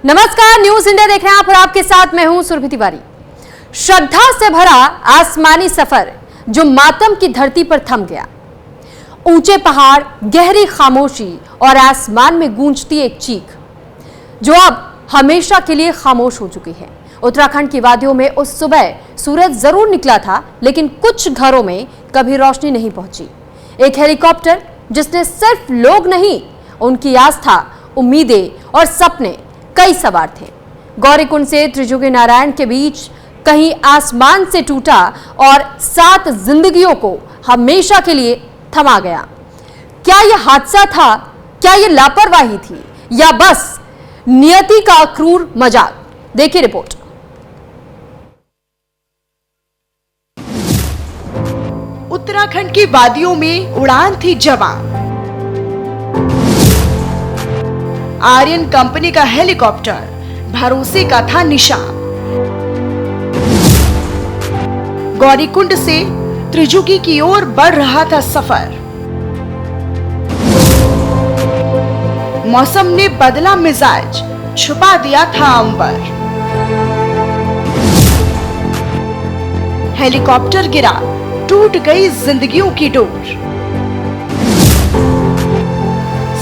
नमस्कार, news India देख रहे हैं आप और आपके साथ मैं हूं सुरभि तिवारी। श्रद्धा से भरा आसमानी सफर जो मातम की धरती पर थम गया। ऊंचे पहाड़, गहरी खामोशी और आसमान में गूंजती एक चीख जो अब हमेशा के लिए खामोश हो चुकी है। उत्तराखंड की वादियों में उस सुबह सूरज जरूर निकला था, लेकिन कुछ घरों में कभी रोशनी नहीं पहुंची। एक हेलीकॉप्टर जिसने सिर्फ लोग नहीं, उनकी आस्था, उम्मीदें और सपने कई सवार थे। गौरीकुंड से त्रिजुगी नारायण के बीच कहीं आसमान से टूटा और 7 जिंदगियों को हमेशा के लिए थमा गया। क्या यह हादसा था? क्या यह लापरवाही थी या बस नियति का क्रूर मजाक? देखिए रिपोर्ट। उत्तराखंड की वादियों में उड़ान थी जवां। आर्यन कंपनी का हेलीकॉप्टर भरोसे का था निशान। गौरीकुंड से त्रिजुगी की ओर बढ़ रहा था सफर। मौसम ने बदला मिजाज, छुपा दिया था अंबर। हेलीकॉप्टर गिरा, टूट गई जिंदगियों की डोर।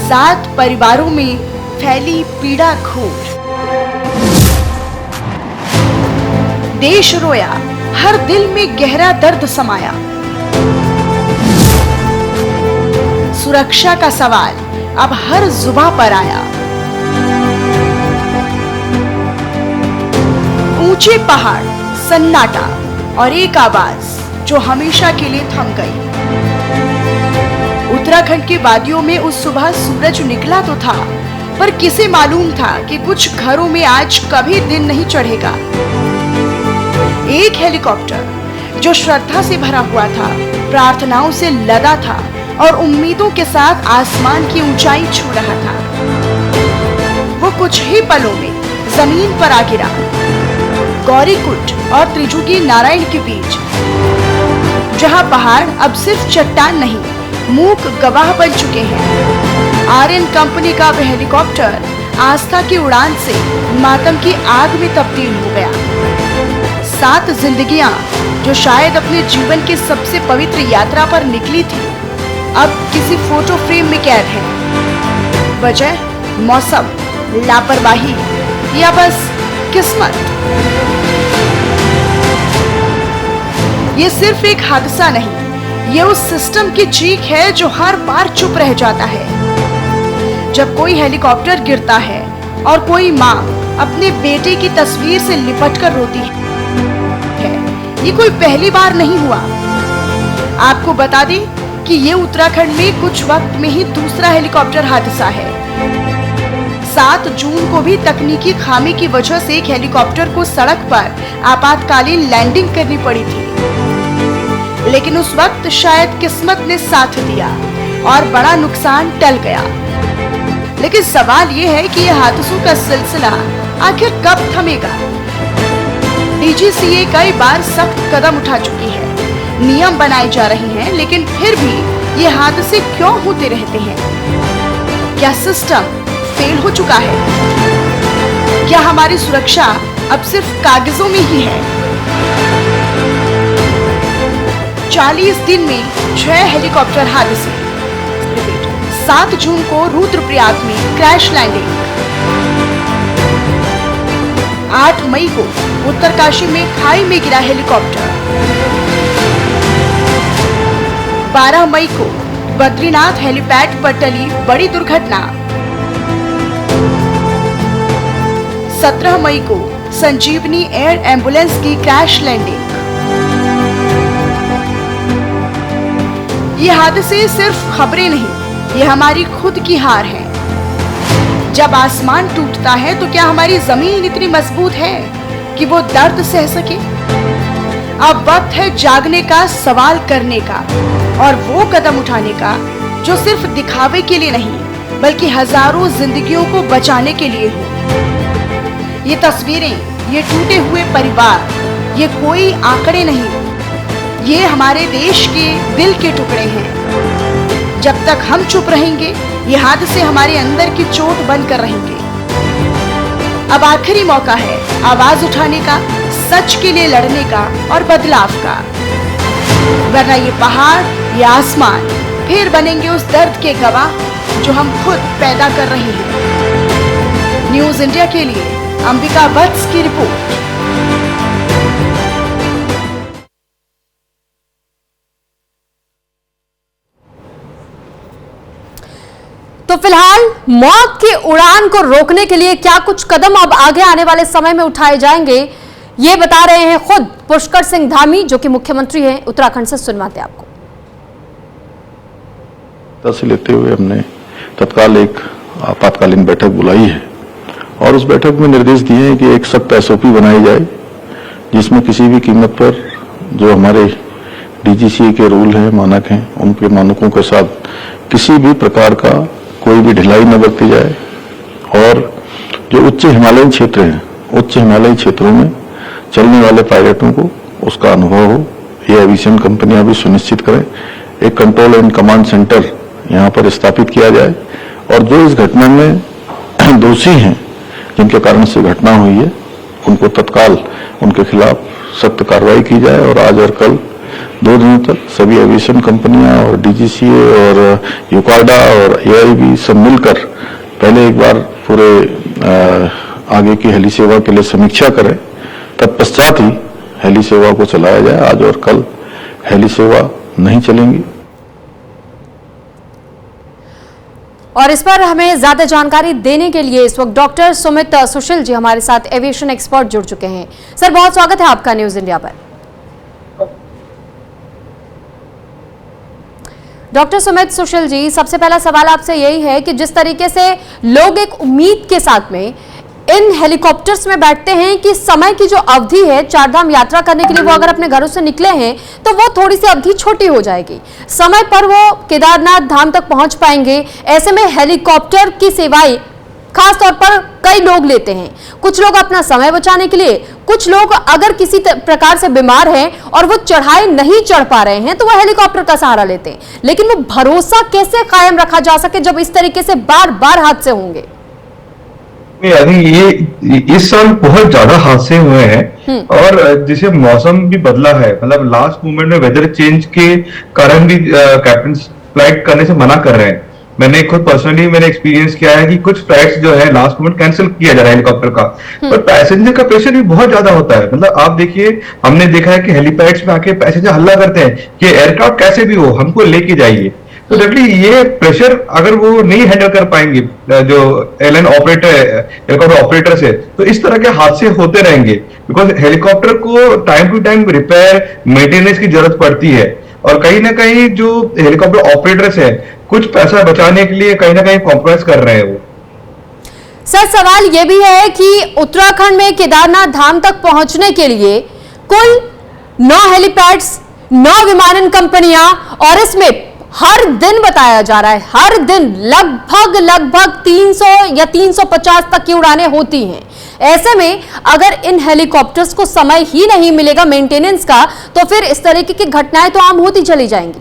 7 परिवारों में फैली पीड़ा घोर। देश रोया, हर दिल में गहरा दर्द समाया। सुरक्षा का सवाल अब हर जुबां पर आया। ऊंचे पहाड़, सन्नाटा और एक आवाज जो हमेशा के लिए थम गई। उत्तराखंड की वादियों में उस सुबह सूरज निकला तो था, पर किसे मालूम था कि कुछ घरों में आज कभी दिन नहीं चढ़ेगा। एक हेलीकॉप्टर जो श्रद्धा से भरा हुआ था, प्रार्थनाओं से लदा था और उम्मीदों के साथ आसमान की ऊंचाई छू रहा था, वो कुछ ही पलों में जमीन पर आ गिरा। गौरीकुंड और त्रिजुगी नारायण के बीच, जहां पहाड़ अब सिर्फ चट्टान नहीं, मूक गवाह बन चुके हैं। आर्यन कंपनी का वह हेलीकॉप्टर आस्था की उड़ान से मातम की आग में तब्दील हो गया। 7 जिंदगियां जो शायद अपने जीवन की सबसे पवित्र यात्रा पर निकली थी, अब किसी फोटो फ्रेम में कैद है। वजह मौसम, लापरवाही या बस किस्मत? ये सिर्फ एक हादसा नहीं, ये उस सिस्टम की चीख है जो हर बार चुप रह जाता है जब कोई हेलीकॉप्टर गिरता है और कोई माँ अपने बेटे की तस्वीर से लिपटकर रोती है। ये कोई पहली बार नहीं हुआ। आपको बता दें कि ये उत्तराखंड में कुछ वक्त में ही दूसरा हेलीकॉप्टर हादसा है। 7 जून को भी तकनीकी खामी की वजह से एक हेलीकॉप्टर को सड़क पर आपातकालीन लैंडिंग करनी पड़ी थी, लेकिन उस वक्त शायद किस्मत ने साथ दिया और बड़ा नुकसान टल गया। लेकिन सवाल ये है कि यह हादसों का सिलसिला आखिर कब थमेगा? डीजीसीए कई बार सख्त कदम उठा चुकी है, नियम बनाए जा रहे हैं, लेकिन फिर भी ये हादसे क्यों होते रहते हैं? क्या सिस्टम फेल हो चुका है? क्या हमारी सुरक्षा अब सिर्फ कागजों में ही है? 40 दिन में 6 हेलीकॉप्टर हादसे। 7 जून को रुद्रप्रयाग में क्रैश लैंडिंग। 8 मई को उत्तरकाशी में खाई में गिरा हेलीकॉप्टर। 12 मई को बद्रीनाथ हेलीपैड पर टली बड़ी दुर्घटना। 17 मई को संजीवनी एयर एम्बुलेंस की क्रैश लैंडिंग। ये हादसे सिर्फ खबरें नहीं, ये हमारी खुद की हार है। जब आसमान टूटता है तो क्या हमारी जमीन इतनी मजबूत है कि वो दर्द सह सके? अब वक्त है जागने का, सवाल करने का और वो कदम उठाने का जो सिर्फ दिखावे के लिए नहीं, बल्कि हजारों जिंदगियों को बचाने के लिए हो। ये तस्वीरें, ये टूटे हुए परिवार, ये कोई आंकड़े नहीं, ये हमारे देश के दिल के टुकड़े हैं। जब तक हम चुप रहेंगे, ये हादसे हमारे अंदर की चोट बनकर रहेंगे। अब आखिरी मौका है आवाज उठाने का, सच के लिए लड़ने का और बदलाव का, वरना ये पहाड़, ये आसमान फिर बनेंगे उस दर्द के गवाह जो हम खुद पैदा कर रहे हैं। न्यूज इंडिया के लिए अंबिका वत्स की रिपोर्ट। तो फिलहाल मौत की उड़ान को रोकने के लिए क्या कुछ कदम अब आगे आने वाले समय में उठाए जाएंगे, ये बता रहे हैं खुद पुष्कर सिंह धामी, जो कि मुख्यमंत्री हैं उत्तराखंड से। सुनवाते आपको। तहसील लेते हुए हमने तत्काल एक आपातकालीन बैठक बुलाई है और उस बैठक में निर्देश दिए हैं कि एक सख्त एसओपी बनाई जाए, जिसमें किसी भी कीमत पर जो हमारे डीजीसीए के रूल हैं, मानक हैं, उनके मानकों के साथ किसी भी प्रकार का कोई भी ढिलाई न बरती जाए और जो उच्च हिमालयी क्षेत्र हैं, उच्च हिमालयी क्षेत्रों में चलने वाले पायलटों को उसका अनुभव हो, ये एविएशन कंपनियां भी सुनिश्चित करें। एक कंट्रोल एंड कमांड सेंटर यहाँ पर स्थापित किया जाए और जो इस घटना में दोषी हैं, जिनके कारण से घटना हुई है, उनको तत्काल उनके खिलाफ सख्त कार्रवाई की जाए। और आज और कल 2 दिनों तक सभी एविएशन कंपनियां और डीजीसीए और यूकाडा और एआईबी सब मिलकर पहले एक बार पूरे आगे की हेली सेवा के लिए समीक्षा करें, तत्पश्चात ही हेली सेवा को चलाया जाए। आज और कल हेली सेवा नहीं चलेंगी। और इस पर हमें ज्यादा जानकारी देने के लिए इस वक्त डॉक्टर सुमित सुशील जी हमारे साथ एविएशन एक्सपर्ट जुड़ चुके हैं। सर, बहुत स्वागत है आपका न्यूज इंडिया पर। डॉक्टर सुमित सुशील जी, सबसे पहला सवाल आपसे यही है कि जिस तरीके से लोग एक उम्मीद के साथ में इन हेलीकॉप्टर्स में बैठते हैं कि समय की जो अवधि है चारधाम यात्रा करने के लिए, वो अगर अपने घरों से निकले हैं तो वो थोड़ी सी अवधि छोटी हो जाएगी, समय पर वो केदारनाथ धाम तक पहुंच पाएंगे। ऐसे में हेलीकॉप्टर की सेवाएं खास तौर पर कई लोग लेते हैं, कुछ लोग अपना समय बचाने के लिए, कुछ लोग अगर किसी प्रकार से बीमार हैं और वो चढ़ाई नहीं चढ़ पा रहे हैं तो वो हेलीकॉप्टर का सहारा लेते हैं। लेकिन वो भरोसा कैसे कायम रखा जा सके जब इस तरीके से बार बार हादसे होंगे? ये इस साल बहुत ज्यादा हादसे हुए हैं और जिसे मौसम भी बदला है, मतलब लास्ट मोमेंट में वेदर चेंज के कारण भी कैप्टन फ्लाइट करने से मना कर रहे हैं। मैंने खुद पर्सनली मैंने एक्सपीरियंस किया है कि कुछ फ्लाइट्स जो है लास्ट मोमेंट कैंसिल किया जा रहा है हेलीकॉप्टर का, पर पैसेंजर का प्रेशर भी बहुत ज्यादा होता है। मतलब आप देखिए, हमने देखा है कि हेलीपैड्स में आके पैसेंजर हल्ला करते हैं कि एयरक्राफ्ट कैसे भी हो हमको लेके जाइए। तो डेफिनेटली ये प्रेशर अगर वो नहीं हैंडल कर पाएंगे जो एयरलाइन ऑपरेटर हेलीकॉप्टर ऑपरेटर्स है, तो इस तरह के हादसे होते रहेंगे। बिकॉज हेलीकॉप्टर को time to time repair maintenance की जरूरत पड़ती है और कहीं ना कहीं जो हेलीकॉप्टर ऑपरेटर्स है कुछ पैसा बचाने के लिए कहीं ना कहीं कॉम्प्रोमाइज कर रहे हैं वो। सर, सवाल यह भी है कि उत्तराखंड में केदारनाथ धाम तक पहुंचने के लिए कुल 9 हेलीपैड्स, 9 विमानन कंपनियां, और इसमें हर दिन बताया जा रहा है हर दिन लगभग 300 या 350 तक की उड़ानें होती हैं। ऐसे में अगर इन हेलीकॉप्टर्स को समय ही नहीं मिलेगा मेंटेनेंस का, तो फिर इस तरीके की घटनाएं तो आम होती चली जाएंगी।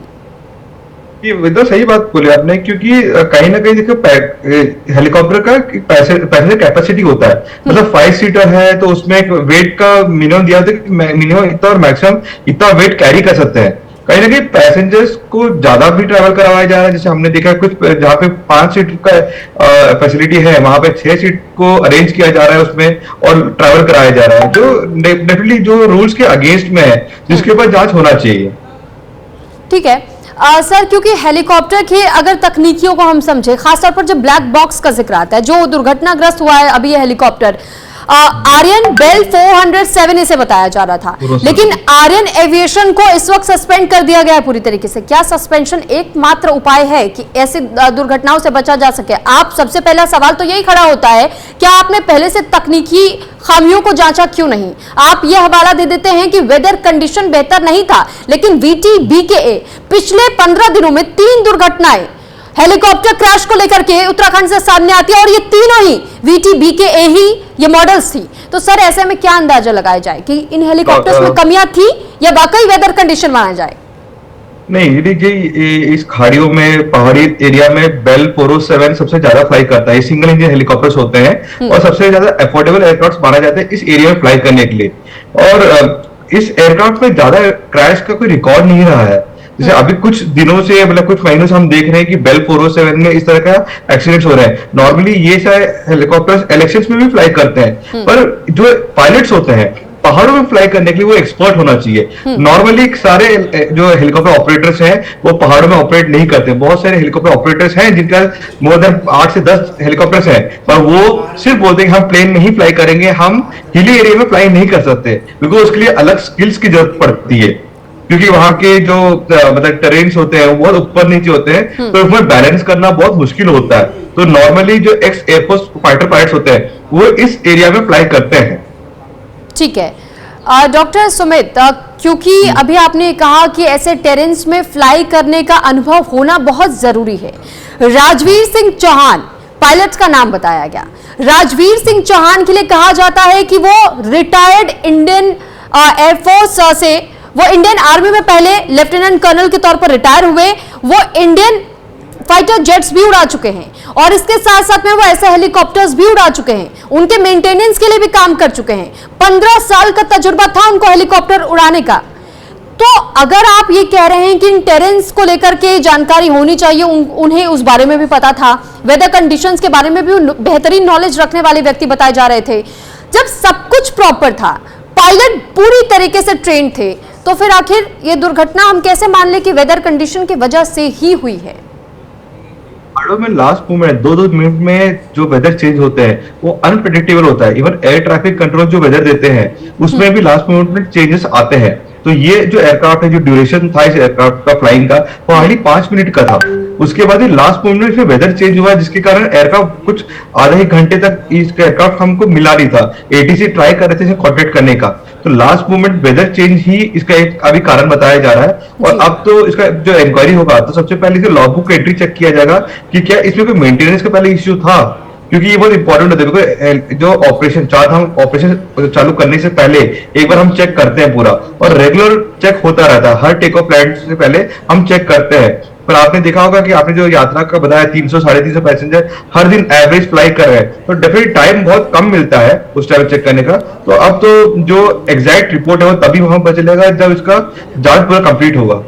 ये तो सही बात बोले आपने, क्योंकि कहीं ना कहीं देखो हेलीकॉप्टर का पैसेंजर कैपेसिटी होता है, मतलब 5 सीटर है तो उसमें वेट का मिनिमम दिया होता है कि मिनिमम इतना और मैक्सिमम इतना वेट कैरी कर सकते हैं। कहीं ना कहीं पैसेंजर्स को ज्यादा भी ट्रैवल करवाया जा रहा है। जैसे हमने देखा है कुछ जहाँ पे 5 सीट का फैसिलिटी है वहां पे 6 सीट को अरेंज किया जा रहा है उसमें और ट्रैवल कराया जा रहा है, जो डेफिनेटली जो रूल्स के अगेंस्ट में है, जिसके ऊपर जांच होना चाहिए। ठीक है सर, क्योंकि हेलीकॉप्टर की अगर तकनीकियों को हम समझे, खासतौर पर जब ब्लैक बॉक्स का जिक्र आता है, जो दुर्घटनाग्रस्त हुआ है अभी ये हेलीकॉप्टर आर्यन बेल 407 इसे बताया जा रहा था, लेकिन आर्यन एविएशन को इस वक्त सस्पेंड कर दिया गया है पूरी तरीके से। क्या सस्पेंशन एकमात्र उपाय है कि ऐसी दुर्घटनाओं से बचा जा सके? आप सबसे पहला सवाल तो यही खड़ा होता है, क्या आपने पहले से तकनीकी खामियों को जांचा क्यों नहीं? आप ये हवाला दे देते हैं कि वेदर कंडीशन बेहतर नहीं था, लेकिन VT-BKA पिछले 15 दिनों में 3 दुर्घटनाएं हेलीकॉप्टर क्रैश को लेकर के उत्तराखंड से सामने आती है और ये तीनों ही VT-BKA ही ये मॉडल्स थी। तो सर, ऐसे में क्या अंदाजा लगाया जाए कि इन हेलीकॉप्टर्स में कमियां थी या वाकई वेदर कंडीशन माना जाए? नहीं, ये देखिए इस खाड़ियों में पहाड़ी एरिया में बेल 407 सबसे ज्यादा फ्लाई करता है। सिंगल इंजन हेलीकॉप्टर्स होते हैं और सबसे ज्यादा अफोर्डेबल एयरक्राफ्ट माना जाता है इस एरिया में फ्लाई करने के लिए। और इस एयरक्राफ्ट में ज्यादा क्रैश का कोई रिकॉर्ड नहीं रहा है। जैसे अभी कुछ दिनों से मतलब कुछ महीनों से हम देख रहे हैं कि बेल 407 में इस तरह का एक्सीडेंट्स हो रहे हैं। नॉर्मली ये सारे हेलीकॉप्टर्स इलेक्शंस में भी फ्लाई करते हैं, पर जो पायलट्स होते हैं पहाड़ों में फ्लाई करने के लिए वो एक्सपर्ट होना चाहिए। नॉर्मली सारे जो हेलीकॉप्टर ऑपरेटर्स हैं वो पहाड़ों में ऑपरेट नहीं करते। बहुत सारे हेलीकॉप्टर ऑपरेटर्स हैं जिनका मोर देन 8 से 10 हेलीकॉप्टर्स हैं, पर वो सिर्फ बोलते हैं कि हम प्लेन में ही फ्लाई करेंगे, हम हिली एरिया में फ्लाई नहीं कर सकते, क्योंकि उसके लिए अलग स्किल्स की जरूरत पड़ती है। क्योंकि वहां के जो मतलब टेरेन्स होते हैं वो बहुत ऊपर नीचे होते हैं, तो उसमें बैलेंस करना बहुत मुश्किल होता है। तो नॉर्मली जो एक्स एयरफोर्स फाइटर पायलट्स होते हैं वो इस एरिया में फ्लाई करते हैं। ठीक है डॉक्टर सुमित, क्योंकि अभी आपने कहा कि ऐसे टेरेंस में फ्लाई करने का अनुभव होना बहुत जरूरी है। राजवीर सिंह चौहान पायलट का नाम बताया गया। राजवीर सिंह चौहान के लिए कहा जाता है कि वो रिटायर्ड इंडियन एयरफोर्स से, वो इंडियन आर्मी में पहले लेफ्टिनेंट कर्नल के तौर पर रिटायर हुए, वो इंडियन फाइटर जेट्स भी उड़ा चुके हैं और इसके साथ साथ में वो ऐसे हेलीकॉप्टर्स भी उड़ा चुके हैं, उनके मेंटेनेंस के लिए भी काम कर चुके हैं। 15 साल का तजुर्बा था उनको हेलीकॉप्टर उड़ाने का। तो अगर आप ये कह रहे हैं कि इन टेरेंस को लेकर के जानकारी होनी चाहिए, उन्हें उस बारे में भी पता था, वेदर कंडीशंस के बारे में भी बेहतरीन नॉलेज रखने वाले व्यक्ति बताए जा रहे थे, जब सब कुछ प्रॉपर था, पायलट पूरी तरीके से ट्रेन थे, तो फिर आखिर ये दुर्घटना हम कैसे मान लें कि वेदर कंडीशन की वजह से ही हुई है? पहाड़ों में लास्ट मोमेंट 2-2 मिनट में जो वेदर चेंज होते हैं वो अनप्रेडिक्टेबल होता है। इवन एयर ट्रैफिक कंट्रोल जो वेदर देते हैं उसमें भी लास्ट मोमेंट में चेंजेस आते हैं। तो ये जो एयरक्राफ्ट है, जो ड्यूरेशन था इस एयरक्राफ्ट का फ्लाइंग का, वो हार्डली 5 मिनट का था। उसके बाद ही लास्ट मोमेंट में वेदर चेंज हुआ, जिसके कारण एयरक्राफ्ट कुछ आधे घंटे तक इसका एयरक्राफ्ट हमको मिला नहीं था। एटीसी ट्राई कर रहे थे कॉन्टेक्ट करने का, तो लास्ट मोमेंट वेदर चेंज ही इसका एक अभी कारण बताया जा रहा है। और अब तो इसका जो इंक्वायरी होगा तो सबसे पहले इसे लॉग बुक एंट्री चेक किया जाएगा कि क्या इसमें कोई मेंटेनेंस का पहले इश्यू था, क्योंकि ये बहुत इंपॉर्टेंट होता है। बिकॉज जो ऑपरेशन चारधाम ऑपरेशन चालू करने से पहले एक बार हम चेक करते हैं पूरा, और रेगुलर चेक होता रहता है। हर टेक ऑफ फ्लाइट से पहले हम चेक करते हैं। पर आपने देखा होगा कि आपने जो यात्रा का बताया 300-350 पैसेंजर हर दिन एवरेज फ्लाई कर रहे हैं, तो डेफिनेटली टाइम बहुत कम मिलता है उस टाइम चेक करने का। तो अब तो जो एग्जैक्ट रिपोर्ट है वो तभी वहां पता चलेगा जब इसका जांच पूरा कंप्लीट होगा।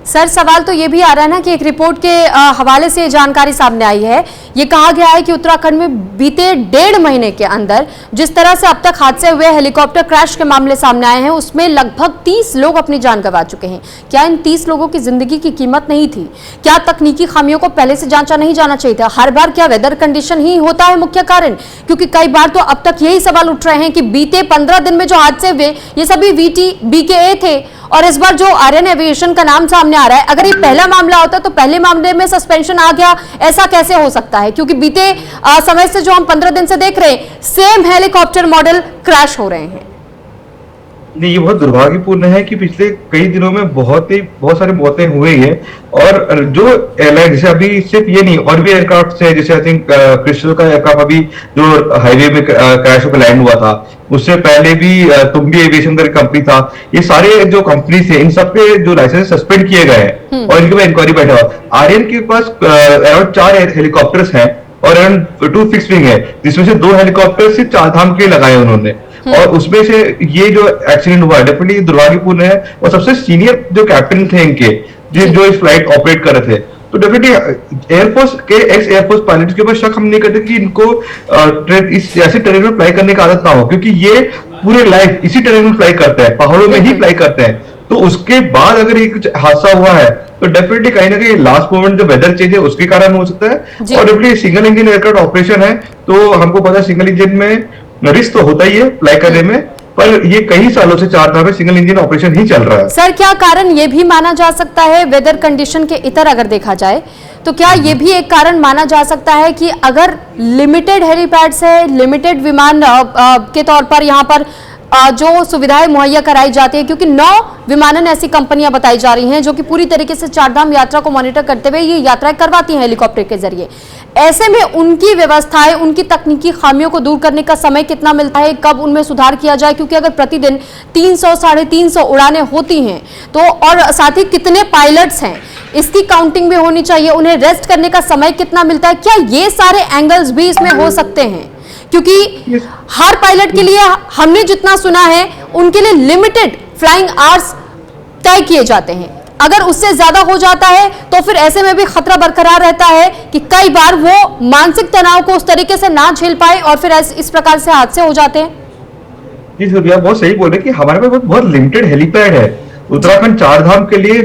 सर सवाल तो ये भी आ रहा है ना कि एक रिपोर्ट के हवाले से जानकारी सामने आई है, ये कहा गया है कि उत्तराखंड में बीते 1.5 महीने के अंदर जिस तरह से अब तक हादसे हुए, हेलीकॉप्टर क्रैश के मामले सामने आए हैं, उसमें लगभग 30 लोग अपनी जान गंवा चुके हैं। क्या इन 30 लोगों की जिंदगी की कीमत नहीं थी? क्या तकनीकी खामियों को पहले से जांचा नहीं जाना चाहिए था? हर बार क्या वेदर कंडीशन ही होता है मुख्य कारण? क्योंकि कई बार तो अब तक यही सवाल उठ रहे हैं कि बीते 15 दिन में जो हादसे हुए ये सभी VT BKA थे, और इस बार जो आर्यन एविएशन का नाम सामने आ रहा है, अगर ये पहला मामला होता तो पहले मामले में सस्पेंशन आ गया, ऐसा कैसे हो सकता है? क्योंकि बीते समय से जो हम 15 दिन से देख रहे हैं, सेम हेलीकॉप्टर मॉडल क्रैश हो रहे हैं। नहीं, ये बहुत दुर्भाग्यपूर्ण है कि पिछले कई दिनों में बहुत सारी मौतें हुई है। और जो एयरलाइन, जैसे अभी सिर्फ ये नहीं, और भी एयरक्राफ्ट है, जैसे आई थिंक क्रिस्टल का एयरक्राफ्ट अभी जो हाईवे में क्रैश होकर लैंड हुआ था, उससे पहले भी तुम्बी एविएशन का कंपनी था। ये सारे जो कंपनी थे इन सबके जो लाइसेंस सस्पेंड किए गए हैं और इनके ऊपर इंक्वायरी बैठा हुआ। आर्यन के पास अराउंड 4 हेलीकॉप्टर्स हैं और अराउंड 2 फिक्स विंग है, जिसमें से 2 हेलीकॉप्टर सिर्फ चारधाम के लगाए उन्होंने। और उसमें से ये जो एक्सीडेंट हुआ डेफिनेटली दुर्भाग्यपूर्ण है। और सबसे सीनियर जो कैप्टन थे इनके, जो इस फ्लाइट ऑपरेट कर रहे थे, तो डेफिनेटली एयरफोर्स के एक्स एयरफोर्स पायलट के ऊपर शक हम नहीं करते कि इनको इस ऐसे टेरेन में फ्लाई करने की आदत ना हो, क्योंकि ये पूरे लाइफ इसी टेरेन में फ्लाई करते हैं, पहाड़ों में ही फ्लाई करते हैं। तो उसके बाद अगर ये कुछ हादसा हुआ है तो डेफिनेटली कहीं ना कहीं लास्ट मोमेंट जो वेदर चेंज है उसके कारण हो सकता है। और definitely single engine aircraft operation है, तो हमको पता है सिंगल इंजन में रिस्क तो होता ही है फ्लाई करने में, पर ये कई सालों से चारधाम में सिंगल इंजन ऑपरेशन ही चल रहा है। सर, क्या कारण ये भी माना जा सकता है, वेदर कंडीशन के इतर अगर देखा जाए तो क्या ये भी एक कारण माना जा सकता है कि अगर लिमिटेड हेलीपैड्स है, लिमिटेड विमान के तौर पर यहाँ पर जो सुविधाएं मुहैया कराई जाती है, क्योंकि 9 विमानन ऐसी कंपनियां बताई जा रही हैं जो कि पूरी तरीके से चारधाम यात्रा को मॉनिटर करते हुए ये यात्राएं करवाती हैं हेलीकॉप्टर के जरिए। ऐसे में उनकी व्यवस्थाएं, उनकी तकनीकी खामियों को दूर करने का समय कितना मिलता है, कब उनमें सुधार किया जाए, क्योंकि अगर प्रतिदिन 300 साढ़े 300 उड़ानें होती हैं तो, और साथ ही कितने पायलट्स हैं इसकी काउंटिंग भी होनी चाहिए, उन्हें रेस्ट करने का समय कितना मिलता है, क्या ये सारे एंगल्स भी इसमें हो सकते हैं? क्योंकि हर पायलट के लिए हमने जितना सुना है उनके लिए लिमिटेड फ्लाइंग आवर्स तय किए जाते हैं, अगर उससे ज्यादा हो जाता है तो फिर ऐसे में भी खतरा बरकरार रहता है कि कई बार वो मानसिक तनाव को उस तरीके से ना झेल पाए और फिर इस प्रकार से हादसे हो जाते हैं। जी सूर्या बहुत सही बोले कि हमारे पास बहुत लिमिटेड हेलीपैड है उत्तराखंड चारधाम के लिए।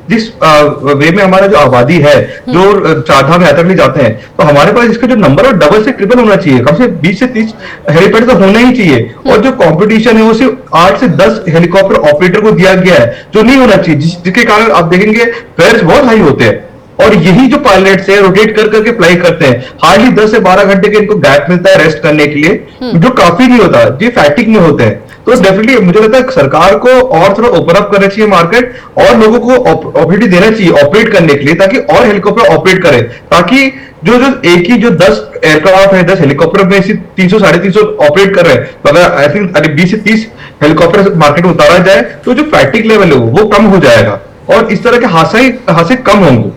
जिस वे में हमारा जो आबादी है जो चारधाम यात्रा के लिए जाते हैं, तो हमारे पास इसका जो नंबर है डबल से ट्रिपल होना चाहिए, कम से 20 से 30 हेलीपैड तो होना ही चाहिए। और जो कंपटीशन है वो सिर्फ 8 से 10 हेलीकॉप्टर ऑपरेटर को दिया गया है, जो नहीं होना चाहिए, जिसके कारण आप देखेंगे फेयर्स बहुत हाई होते हैं। और यही जो पायलट्स है रोटेट कर करके फ्लाई करते हैं, हार्डली 10 से 12 घंटे के इनको गैप मिलता है रेस्ट करने के लिए, जो काफी नहीं होता, ये फैटिक में होते हैं। तो डेफिनेटली मुझे लगता है सरकार को और थोड़ा ओपन अप करना चाहिए मार्केट, और लोगों को अपॉर्चुनिटी देना चाहिए ऑपरेट करने के लिए, ताकि और हेलीकॉप्टर ऑपरेट करें, ताकि जो एक ही जो 10 एयरक्राफ्ट है 10 हेलीकॉप्टर में से 300 साढ़े 300 ऑपरेट कर रहे हैं, तो अगर आई थिंक 20 से 30 हेलीकॉप्टर मार्केट में उतारा जाए तो जो फैटिक लेवल है वो कम हो जाएगा और इस तरह के हादसे कम होंगे।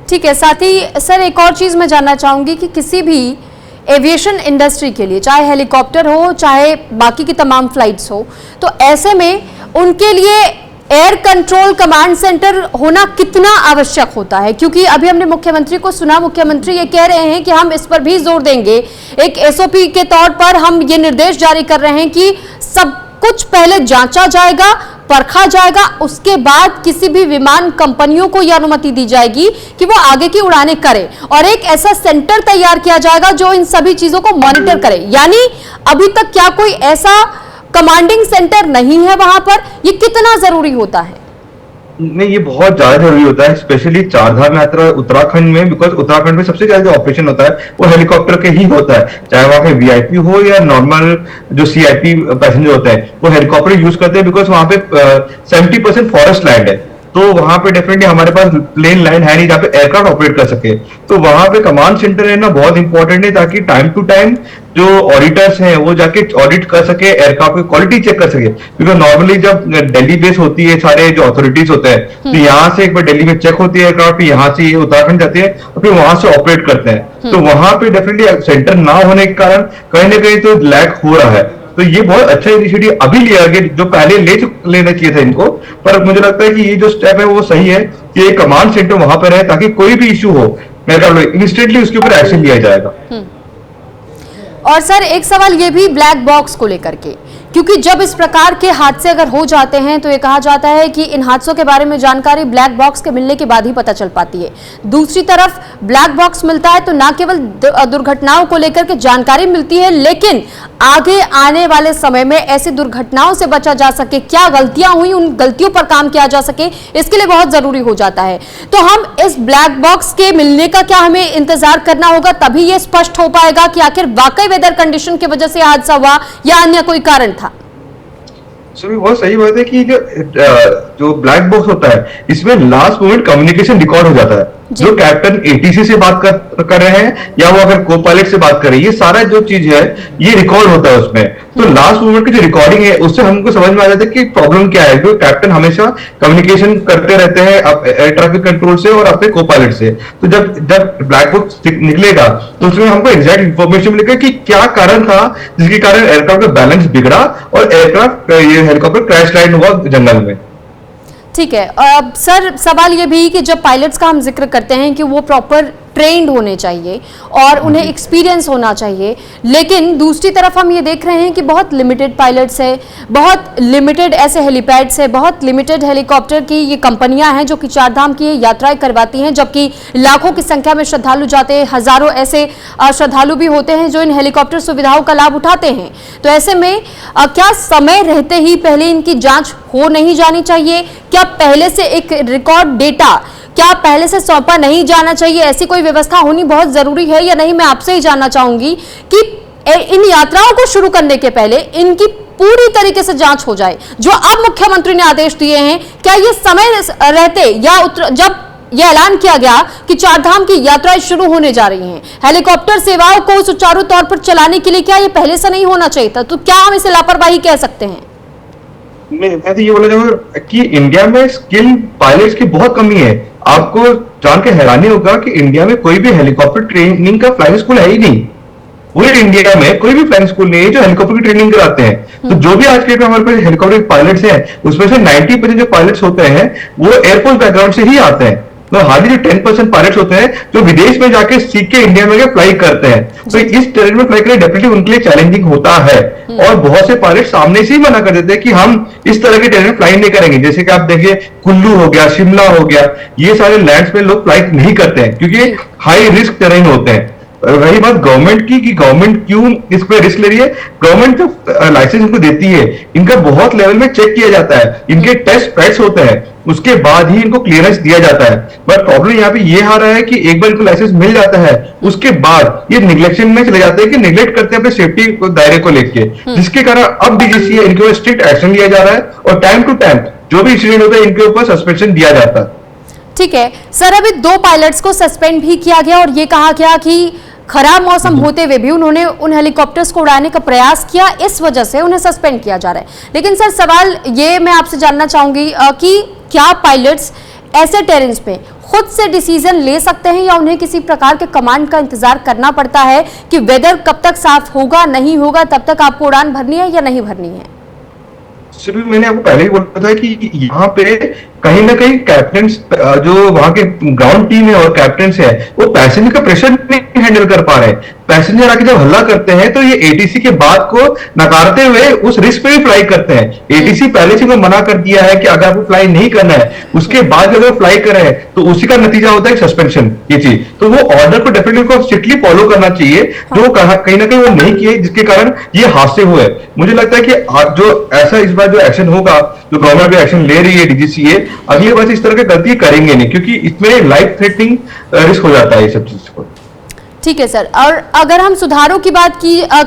ठीक है, साथ ही सर एक और चीज मैं जानना चाहूंगी कि किसी भी एविएशन इंडस्ट्री के लिए, चाहे हेलीकॉप्टर हो चाहे बाकी की तमाम फ्लाइट्स हो, तो ऐसे में उनके लिए एयर कंट्रोल कमांड सेंटर होना कितना आवश्यक होता है? क्योंकि अभी हमने मुख्यमंत्री को सुना, मुख्यमंत्री ये कह रहे हैं कि हम इस पर भी जोर देंगे, एक एसओपी के तौर पर हम ये निर्देश जारी कर रहे हैं कि सब कुछ पहले जांचा जाएगा, परखा जाएगा, उसके बाद किसी भी विमान कंपनियों को यह अनुमति दी जाएगी कि वो आगे की उड़ानें करें, और एक ऐसा सेंटर तैयार किया जाएगा जो इन सभी चीजों को मॉनिटर करे। यानी अभी तक क्या कोई ऐसा कमांडिंग सेंटर नहीं है वहां पर? ये कितना जरूरी होता है? नहीं, ये बहुत ज्यादा जरूरी होता है, स्पेशली चारधाम यात्रा उत्तराखंड में, बिकॉज उत्तराखंड में सबसे ज्यादा जो ऑपरेशन होता है वो हेलीकॉप्टर के ही होता है, चाहे वहां के वीआईपी हो या नॉर्मल जो सीआईपी पैसेंजर होते हैं, वो हेलीकॉप्टर यूज करते हैं, बिकॉज वहां पे 70% फॉरेस्ट लैंड है, तो वहां पे डेफिनेटली हमारे पास प्लेन लैंड है नहीं जहाँ पे एयरक्राफ्ट ऑपरेट कर सके। तो वहां पे कमांड सेंटर रहना बहुत इंपॉर्टेंट है, ताकि टाइम टू टाइम जो ऑडिटर्स हैं वो जाके ऑडिट कर सके, एयरक्राफ्ट की क्वालिटी चेक कर सके। बिकॉज नॉर्मली जब दिल्ली बेस होती है सारे जो अथॉरिटीज होते हैं, तो यहाँ से एक बार दिल्ली में चेक होती है एयरक्राफ्ट, यहाँ से उत्तराखंड जाती है और फिर वहां से ऑपरेट करते हैं। तो वहां पे डेफिनेटली सेंटर ना होने के कारण कहीं ना कहीं तो लैक हो रहा है। तो ये बहुत अच्छा इनिशिएटिव अभी लिया गया, जो पहले लेना चाहिए था इनको, पर मुझे लगता है कि ये जो स्टेप है वो सही है कि एक कमांड सेंटर वहां पर है, ताकि कोई भी इश्यू हो इंस्टेंटली उसके ऊपर एक्शन लिया जाएगा। और सर एक सवाल ये भी ब्लैक बॉक्स को लेकर के, क्योंकि जब इस प्रकार के हादसे अगर हो जाते हैं तो ये कहा जाता है कि इन हादसों के बारे में जानकारी ब्लैक बॉक्स के मिलने के बाद ही पता चल पाती है। दूसरी तरफ ब्लैक बॉक्स मिलता है तो न केवल दुर्घटनाओं को लेकर के जानकारी मिलती है, लेकिन आगे आने वाले समय में ऐसी दुर्घटनाओं से बचा जा सके, क्या गलतियां हुई उन गलतियों पर काम किया जा सके, इसके लिए बहुत जरूरी हो जाता है। तो हम इस ब्लैक बॉक्स के मिलने का क्या हमें इंतजार करना होगा, तभी ये स्पष्ट हो पाएगा कि आखिर वाकई वेदर कंडीशन की वजह से हादसा हुआ या अन्य कोई कारण था? बहुत सही बात है कि जो ब्लैक बॉक्स होता है इसमें लास्ट मोमेंट कम्युनिकेशन रिकॉर्ड हो जाता है, जो कैप्टन एटीसी से बात कर रहे हैं या वो अगर को पायलट से बात कर रहे हैं, ये सारा जो चीज है ये रिकॉर्ड होता है उसमें। तो लास्ट मोमेंट की जो रिकॉर्डिंग है उससे हमको समझ में आ जाता है कि प्रॉब्लम क्या है, जो कैप्टन हमेशा कम्युनिकेशन करते रहते हैं एयर ट्रैफिक कंट्रोल से और अपने को पायलट से। तो जब ब्लैक बॉक्स निकलेगा तो उसमें हमको एग्जैक्ट इन्फॉर्मेशन मिलेगा कि क्या कारण था जिसके कारण एयरक्राफ्ट का बैलेंस बिगड़ा और एयरक्राफ्ट ये हेलीकॉप्टर क्रैश लैंड हुआ जंगल में। ठीक है, सर सवाल ये भी कि जब पायलट्स का हम जिक्र करते हैं कि वो प्रॉपर ट्रेंड होने चाहिए और उन्हें एक्सपीरियंस होना चाहिए, लेकिन दूसरी तरफ हम ये देख रहे हैं कि बहुत लिमिटेड पायलट्स है, बहुत लिमिटेड ऐसे हेलीपैड्स है, बहुत लिमिटेड हेलीकॉप्टर की ये कंपनियां हैं जो कि चारधाम की यात्राएं करवाती हैं, जबकि लाखों की संख्या में श्रद्धालु जाते हैं, हजारों ऐसे श्रद्धालु भी होते हैं जो इन हेलीकॉप्टर सुविधाओं का लाभ उठाते हैं। तो ऐसे में क्या समय रहते ही पहले इनकी जांच हो नहीं जानी चाहिए? क्या पहले से एक रिकॉर्ड डेटा क्या पहले से सौंपा नहीं जाना चाहिए? ऐसी कोई व्यवस्था होनी बहुत जरूरी है या नहीं? मैं आपसे ही जानना चाहूंगी कि इन यात्राओं को शुरू करने के पहले इनकी पूरी तरीके से जांच हो जाए, जो अब मुख्यमंत्री ने आदेश दिए हैं। क्या ये समय रहते या जब यह ऐलान किया गया कि चारधाम की यात्राएं शुरू होने जा रही हैं, हेलीकॉप्टर सेवाओं को सुचारू तौर पर चलाने के लिए क्या ये पहले से नहीं होना चाहिए था? तो क्या हम इसे लापरवाही कह सकते हैं? मैं तो ये बोला जाऊंगा कि इंडिया में स्किल पायलट्स की बहुत कमी है। आपको जान के हैरानी होगा कि इंडिया में कोई भी हेलीकॉप्टर ट्रेनिंग का फ्लाइंग स्कूल है ही नहीं। पूरे इंडिया में कोई भी फ्लाइंग स्कूल नहीं है जो हेलीकॉप्टर की ट्रेनिंग कराते हैं। तो जो भी आज के डेट में हमारे पास हेलीकॉप्टर पायलट्स हैं, उसमें से 90% जो पायलट्स होते हैं वो एयरफोर्स बैकग्राउंड से ही आते हैं। तो हार्डली जो 10% पायलट्स होते हैं जो विदेश में जाके सीख के इंडिया में फ्लाई करते हैं। तो इस टेरेन में फ्लाई करना डेफिनेटली उनके लिए चैलेंजिंग होता है। और बहुत से पायलट सामने से ही मना कर देते हैं कि हम इस तरह के टेरेन में फ्लाई नहीं करेंगे। जैसे कि आप देखिए कुल्लू हो गया, शिमला हो गया, ये सारे लैंड्स में लोग फ्लाई नहीं करते हैं क्योंकि हाई रिस्क टेरेन होते हैं। रही बात गवर्नमेंट की कि गवर्नमेंट क्यों इस पे रिस्क ले रही है, गवर्नमेंट जो लाइसेंस इनको देती है इनका बहुत लेवल में चेक किया जाता है, इनके टेस्ट पैड्स होते हैं, उसके बाद ही इनको क्लियरेंस दिया जाता है। बट प्रॉब्लम यहाँ पे ये आ रहा है कि एक बार इनको लाइसेंस मिल जाता है उसके बाद ये निग्लेक्शन में चले जाते हैं कि निग्लेक्ट करते हैं अपने सेफ्टी दायरे को लेके, जिसके कारण अब डीजीसीए इनके ऊपर स्ट्रिक्ट एक्शन लिया जा रहा है और टाइम टू टाइम जो भी इंसिडेंट होता है इनके ऊपर सस्पेंशन दिया जाता है। ठीक है सर, अभी 2 पायलट्स को सस्पेंड भी किया गया और ये कहा गया कि खराब मौसम होते हुए भी उन्होंने उन हेलीकॉप्टर्स को उड़ाने का प्रयास किया, इस वजह से उन्हें सस्पेंड किया जा रहा है। लेकिन सर सवाल ये मैं आपसे जानना चाहूंगी कि क्या पायलट्स ऐसे टेरेन्स पे खुद से डिसीजन ले सकते हैं या उन्हें किसी प्रकार के कमांड का इंतजार करना पड़ता है कि वेदर कब तक साफ होगा नहीं होगा तब तक आपको उड़ान भरनी है या नहीं भरनी है? सिर्फ मैंने आपको पहले ही बोला था कि यहाँ पे कहीं ना कहीं कैप्टन जो वहां के ग्राउंड टीम है और कैप्टन है वो पैसेंजर का प्रेशर नहीं हैंडल कर पा रहे हैं। पैसेंजर आके जब हल्ला करते हैं तो ये एटीसी के बात को नकारते हुए उस रिस्क पे भी फ्लाई करते हैं। एटीसी पहले से मना कर दिया है कि अगर आपको फ्लाई नहीं करना है, उसके बाद अगर फ्लाई करें तो उसी का नतीजा होता है सस्पेंशन। ये चीज तो वो ऑर्डर को डेफिनेटली स्ट्रिक्टली फॉलो करना चाहिए, जो कहीं ना कहीं वो नहीं किए जिसके कारण ये हादसे हुए। मुझे लगता है कि जो ऐसा इस बार जो एक्शन होगा, जो गवर्नमेंट भी एक्शन ले रही है डीजीसीए, अगली बार इस तरह की गलती करेंगे नहीं क्योंकि इसमें लाइफ थ्रेटनिंग रिस्क हो जाता है ये सब चीज को। ठीक है सर, और अगर हम सुधारों की बात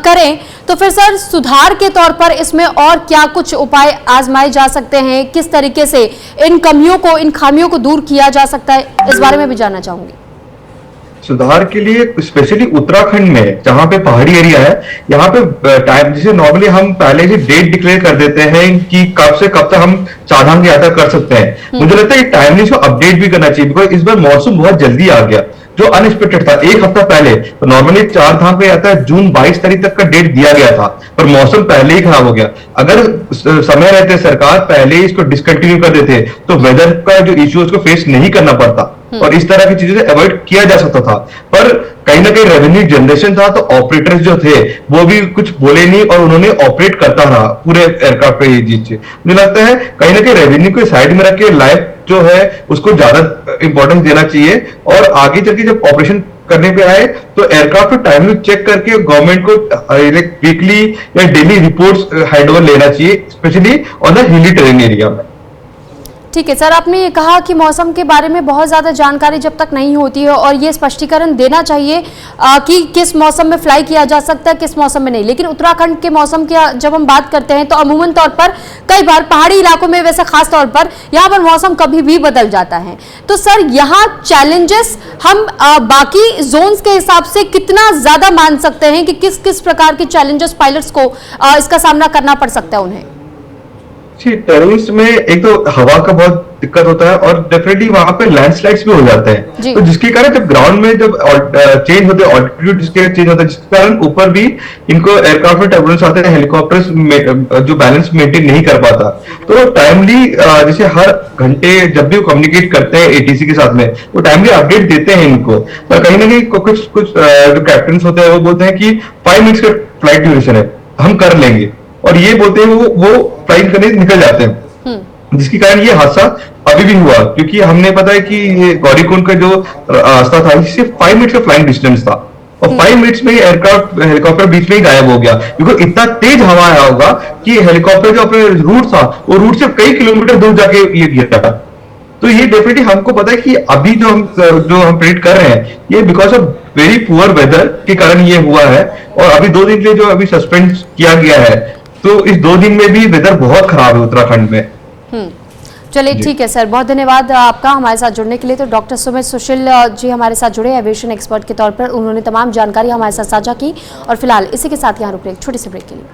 करें तो फिर सर सुधार के तौर पर इसमें और क्या कुछ उपाय आजमाए जा सकते हैं? किस तरीके से इन कमियों को, इन खामियों को दूर किया जा सकता है, इस बारे में भी जानना चाहूंगी। सुधार के लिए स्पेशली उत्तराखंड में जहां पे पहाड़ी एरिया है, यहाँ पे टाइम जैसे नॉर्मली हम पहले से डेट डिक्लेयर कर देते हैं कि कब से कब तक हम चारधाम की यात्रा कर सकते हैं। मुझे लगता है कि टाइमली इसको अपडेट भी करना चाहिए बिकॉज इस बार मौसम बहुत जल्दी आ गया जो अनएक्सपेक्टेड था। एक हफ्ता पहले तो नॉर्मली चारधाम की यात्रा जून 22 तारीख तक का डेट दिया गया था, पर मौसम पहले ही खराब हो गया। अगर समय रहते सरकार पहले ही इसको डिसकंटिन्यू कर देते तो वेदर का जो इश्यू उसको फेस नहीं करना पड़ता और इस तरह की चीजों से अवॉइड किया जा सकता था। पर कहीं ना कहीं रेवेन्यू जनरेशन था तो ऑपरेटर्स जो थे वो भी कुछ बोले नहीं और उन्होंने ऑपरेट करता रहा पूरे एयरक्राफ्ट पे ये चीज। मुझे लगता है कहीं ना कहीं रेवेन्यू को साइड में रख के लाइफ जो है उसको ज्यादा इंपॉर्टेंस देना चाहिए और आगे चल के जब ऑपरेशन करने पे आए तो एयरक्राफ्ट को टाइमली चेक करके गवर्नमेंट को वीकली या डेली रिपोर्ट्स हैंडओवर लेना चाहिए, specially on the hilly terrain area में। ठीक है सर, आपने ये कहा कि मौसम के बारे में बहुत ज़्यादा जानकारी जब तक नहीं होती है और ये स्पष्टीकरण देना चाहिए कि किस मौसम में फ्लाई किया जा सकता है, किस मौसम में नहीं। लेकिन उत्तराखंड के मौसम की जब हम बात करते हैं तो अमूमन तौर पर कई बार पहाड़ी इलाकों में वैसे खास तौर पर यहाँ पर मौसम कभी भी बदल जाता है। तो सर यहाँ चैलेंजेस हम बाकी जोन्स के हिसाब से कितना ज़्यादा मान सकते हैं कि किस किस प्रकार के चैलेंजेस पायलट्स को इसका सामना करना पड़ सकता है उन्हें? टेरेन्स में एक तो हवा का बहुत दिक्कत होता है और डेफिनेटली वहां पे लैंडस्लाइड्स भी हो जाते हैं, तो जिसके कारण जब ग्राउंड में जब चेंज होते हैं ऑल्टीट्यूड जिसके चेंज होता है जिसके कारण ऊपर भी इनको एयरक्राफ्ट में टर्बुलेंस आते हैं, हेलीकॉप्टर्स जो बैलेंस मेंटेन नहीं कर पाता। तो टाइमली जैसे हर घंटे जब भी वो कम्युनिकेट करते हैं एटीसी के साथ में वो टाइमली अपडेट देते हैं इनको। पर कहीं ना कहीं कुछ जो कैप्टन होते हैं वो बोलते हैं कि 5 मिनट्स का फ्लाइट ड्यूरेशन है हम कर लेंगे और ये बोलते हैं वो फ्लाइट करने निकल जाते हैं, जिसके कारण ये हादसा अभी भी हुआ क्योंकि हमने पता है कि ये गौरीकुंड का जो रास्ता था सिर्फ 5 मिनट्स का फ्लाइंग डिस्टेंस था और 5 मिनट्स में एयरक्राफ्ट हेलीकॉप्टर बीच में ही गायब हो गया क्योंकि इतना तेज हवा आया होगा कि हेलीकॉप्टर जो अपने रूट था वो रूट से कई किलोमीटर दूर जाके ये गिरा था। तो ये डेफिनेटली हमको पता है कि अभी जो हम प्रेडिक्ट कर रहे हैं ये because of very poor weather के कारण ये हुआ है और अभी 2 दिन के लिए जो अभी सस्पेंड किया गया है तो इस 2 दिन में भी वेदर बहुत खराब है उत्तराखंड में। चलिए ठीक है सर, बहुत धन्यवाद आपका हमारे साथ जुड़ने के लिए। तो डॉक्टर सुमित सुशील जी हमारे साथ जुड़े एविएशन एक्सपर्ट के तौर पर, उन्होंने तमाम जानकारी हमारे साथ साझा की। और फिलहाल इसी के साथ यहाँ रुक रहे एक छोटे से ब्रेक के लिए।